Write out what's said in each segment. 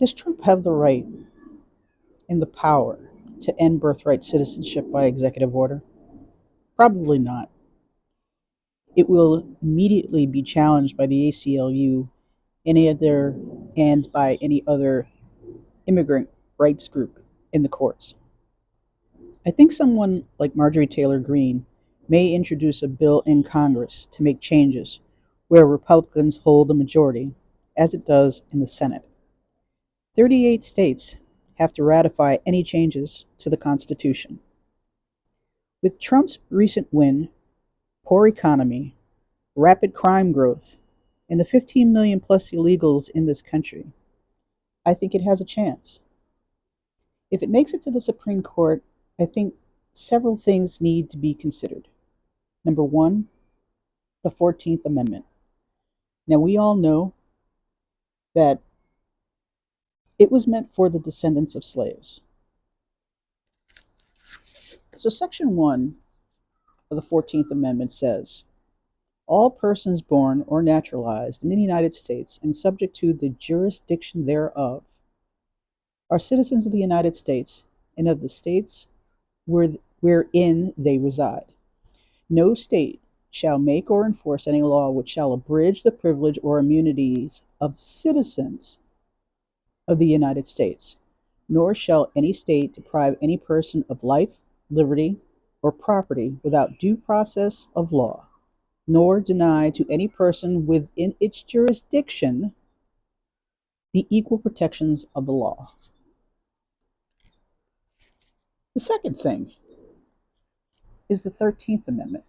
Does Trump have the right and the power to end birthright citizenship by executive order? Probably not. It will immediately be challenged by the ACLU and by any other immigrant rights group in the courts. I think someone like Marjorie Taylor Greene may introduce a bill in Congress to make changes where Republicans hold a majority, as it does in the Senate. 38 states have to ratify any changes to the Constitution. With Trump's recent win, poor economy, rapid crime growth, and the 15 million plus illegals in this country, I think it has a chance. If it makes it to the Supreme Court, I think several things need to be considered. Number one, the 14th Amendment. Now, we all know that it was meant for the descendants of slaves. So Section 1 of the 14th Amendment says, all persons born or naturalized in the United States and subject to the jurisdiction thereof are citizens of the United States and of the states wherein they reside. No state shall make or enforce any law which shall abridge the privilege or immunities of citizens of the United States, nor shall any state deprive any person of life, liberty, or property without due process of law, nor deny to any person within its jurisdiction the equal protections of the law. The second thing is the 13th Amendment.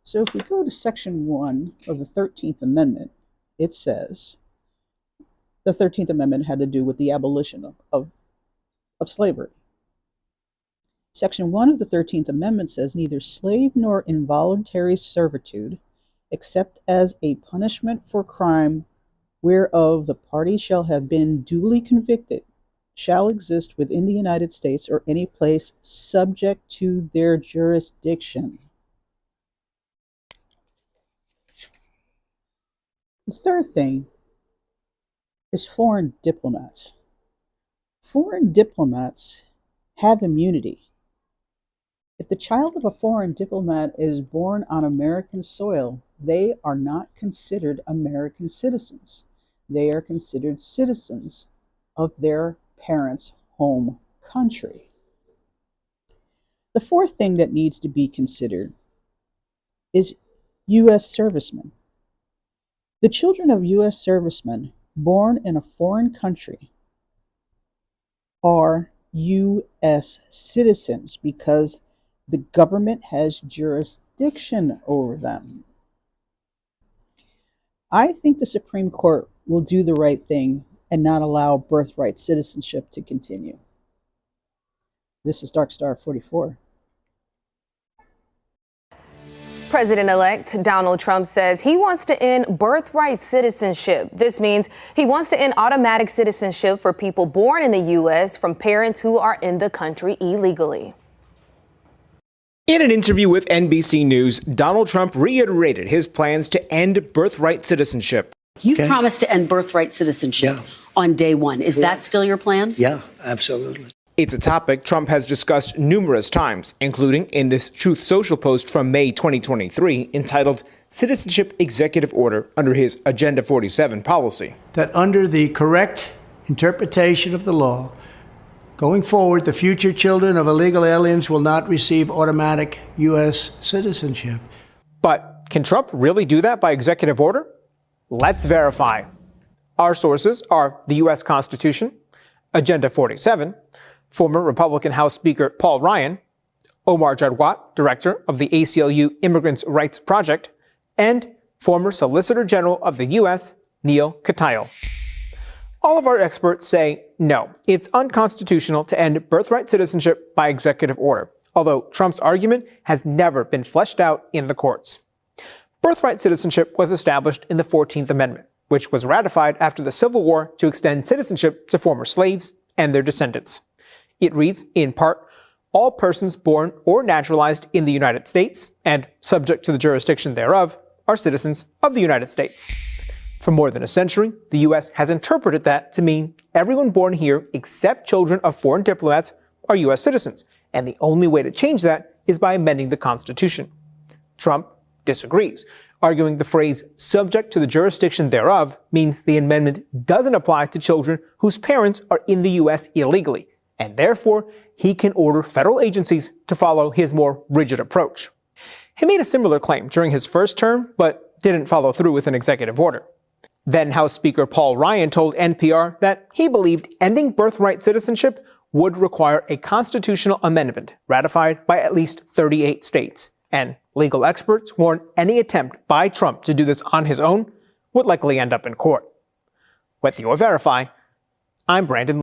So if we go to Section 1 of the 13th Amendment, it says the 13th Amendment had to do with the abolition of slavery. Section 1 of the 13th Amendment says neither slave nor involuntary servitude, except as a punishment for crime whereof the party shall have been duly convicted, shall exist within the United States or any place subject to their jurisdiction. The third thing is foreign diplomats. Foreign diplomats have immunity. If the child of a foreign diplomat is born on American soil, they are not considered American citizens. They are considered citizens of their parents' home country. The fourth thing that needs to be considered is U.S. servicemen. The children of U.S. servicemen born in a foreign country are U.S. citizens because the government has jurisdiction over them. I think the Supreme Court will do the right thing and not allow birthright citizenship to continue. This is Darkstar 44. President-elect Donald Trump says he wants to end birthright citizenship. This means he wants to end automatic citizenship for people born in the U.S. from parents who are in the country illegally. In an interview with NBC News, Donald Trump reiterated his plans to end birthright citizenship. You promised to end birthright citizenship on day one. Is that still your plan? Yeah, absolutely. It's a topic Trump has discussed numerous times, including in this Truth Social post from May 2023 entitled Citizenship Executive Order under his Agenda 47 policy. That under the correct interpretation of the law, going forward, the future children of illegal aliens will not receive automatic U.S. citizenship. But can Trump really do that by executive order? Let's verify. Our sources are the U.S. Constitution, Agenda 47, former Republican House Speaker Paul Ryan, Omar Jadwat, director of the ACLU Immigrants' Rights Project, and former Solicitor General of the U.S., Neil Katyal. All of our experts say no, it's unconstitutional to end birthright citizenship by executive order, although Trump's argument has never been fleshed out in the courts. Birthright citizenship was established in the 14th Amendment, which was ratified after the Civil War to extend citizenship to former slaves and their descendants. It reads, in part, all persons born or naturalized in the United States and subject to the jurisdiction thereof are citizens of the United States. For more than a century, the U.S. has interpreted that to mean everyone born here except children of foreign diplomats are U.S. citizens, and the only way to change that is by amending the Constitution. Trump disagrees, arguing the phrase subject to the jurisdiction thereof means the amendment doesn't apply to children whose parents are in the U.S. illegally, and therefore he can order federal agencies to follow his more rigid approach. He made a similar claim during his first term, but didn't follow through with an executive order. Then House Speaker Paul Ryan told NPR that he believed ending birthright citizenship would require a constitutional amendment ratified by at least 38 states. And legal experts warn any attempt by Trump to do this on his own would likely end up in court. With your Verify, I'm Brandon.